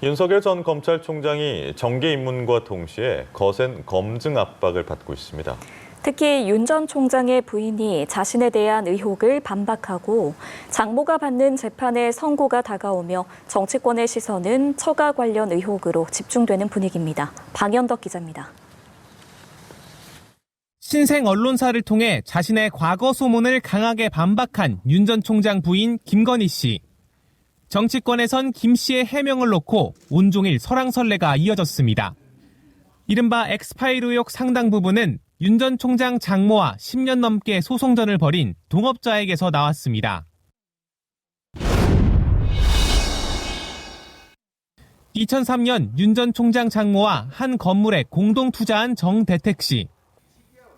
윤석열 전 검찰총장이 정계 입문과 동시에 거센 검증 압박을 받고 있습니다. 특히 윤 전 총장의 부인이 자신에 대한 의혹을 반박하고 장모가 받는 재판의 선고가 다가오며 정치권의 시선은 처가 관련 의혹으로 집중되는 분위기입니다. 방현덕 기자입니다. 신생 언론사를 통해 자신의 과거 소문을 강하게 반박한 윤 전 총장 부인 김건희 씨. 정치권에선 김 씨의 해명을 놓고 온종일 설왕설래가 이어졌습니다. 이른바 엑스파일 의혹 상당 부분은 윤 전 총장 장모와 10년 넘게 소송전을 벌인 동업자에게서 나왔습니다. 2003년 윤 전 총장 장모와 한 건물에 공동 투자한 정대택 씨.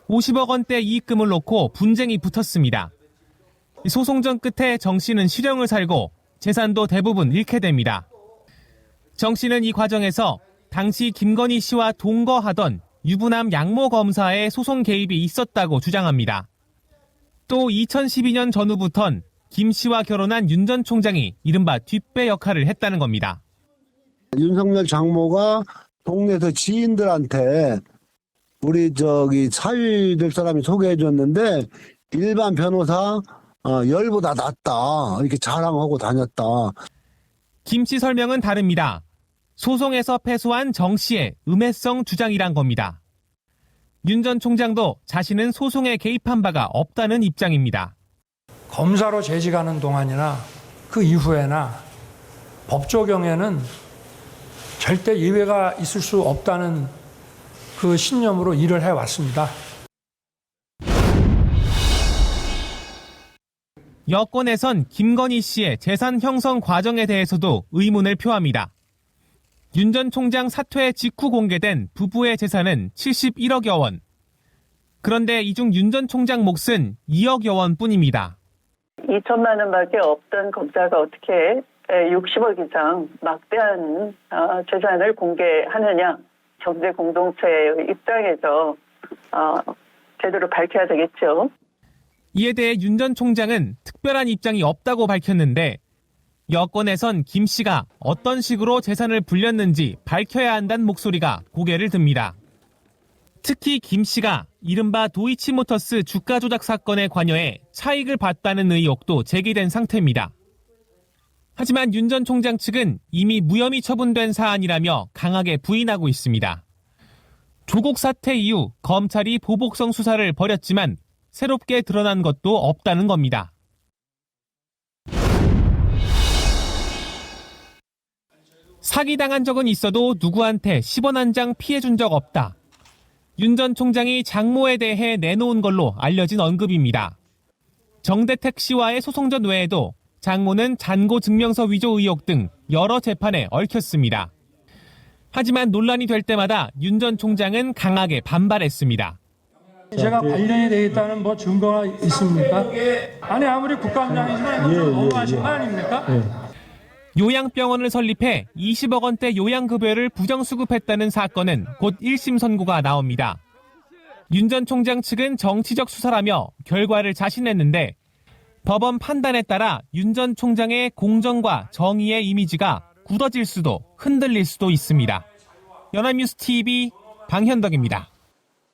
50억 원대 이익금을 놓고 분쟁이 붙었습니다. 소송전 끝에 정 씨는 실형을 살고 재산도 대부분 잃게 됩니다. 정 씨는 이 과정에서 당시 김건희 씨와 동거하던 유부남 양모 검사의 소송 개입이 있었다고 주장합니다. 또 2012년 전후부턴 김 씨와 결혼한 윤 전 총장이 이른바 뒷배 역할을 했다는 겁니다. 윤석열 장모가 동네에서 지인들한테 우리 사위될 사람이 소개해줬는데 일반 변호사 열보다 낫다 이렇게 자랑하고 다녔다. 김 씨 설명은 다릅니다. 소송에서 패소한 정 씨의 음해성 주장이란 겁니다. 윤 전 총장도 자신은 소송에 개입한 바가 없다는 입장입니다. 검사로 재직하는 동안이나 그 이후에나 법 적용에는 절대 예외가 있을 수 없다는 그 신념으로 일을 해왔습니다. 여권에선 김건희 씨의 재산 형성 과정에 대해서도 의문을 표합니다. 윤 전 총장 사퇴 직후 공개된 부부의 재산은 71억여 원. 그런데 이 중 윤 전 총장 몫은 2억여 원뿐입니다. 2천만 원밖에 없던 검사가 어떻게 60억 이상 막대한 재산을 공개하느냐. 경제 공동체의 입장에서 제대로 밝혀야 되겠죠. 이에 대해 윤 전 총장은 특별한 입장이 없다고 밝혔는데 여권에선 김 씨가 어떤 식으로 재산을 불렸는지 밝혀야 한다는 목소리가 고개를 듭니다. 특히 김 씨가 이른바 도이치모터스 주가 조작 사건에 관여해 차익을 봤다는 의혹도 제기된 상태입니다. 하지만 윤 전 총장 측은 이미 무혐의 처분된 사안이라며 강하게 부인하고 있습니다. 조국 사태 이후 검찰이 보복성 수사를 벌였지만 새롭게 드러난 것도 없다는 겁니다. 사기당한 적은 있어도 누구한테 10원 한 장 피해준 적 없다. 윤 전 총장이 장모에 대해 내놓은 걸로 알려진 언급입니다. 정대택 씨와의 소송전 외에도 장모는 잔고 증명서 위조 의혹 등 여러 재판에 얽혔습니다. 하지만 논란이 될 때마다 윤 전 총장은 강하게 반발했습니다. 제가 관련이 되어 있다는 증거가 있습니까? 아니 아무리 국감장이지만 너무하신 거 아닙니까? 요양병원을 설립해 20억 원대 요양급여를 부정수급했다는 사건은 곧 1심 선고가 나옵니다. 윤 전 총장 측은 정치적 수사라며 결과를 자신했는데 법원 판단에 따라 윤 전 총장의 공정과 정의의 이미지가 굳어질 수도 흔들릴 수도 있습니다. 연합뉴스 TV 방현덕입니다.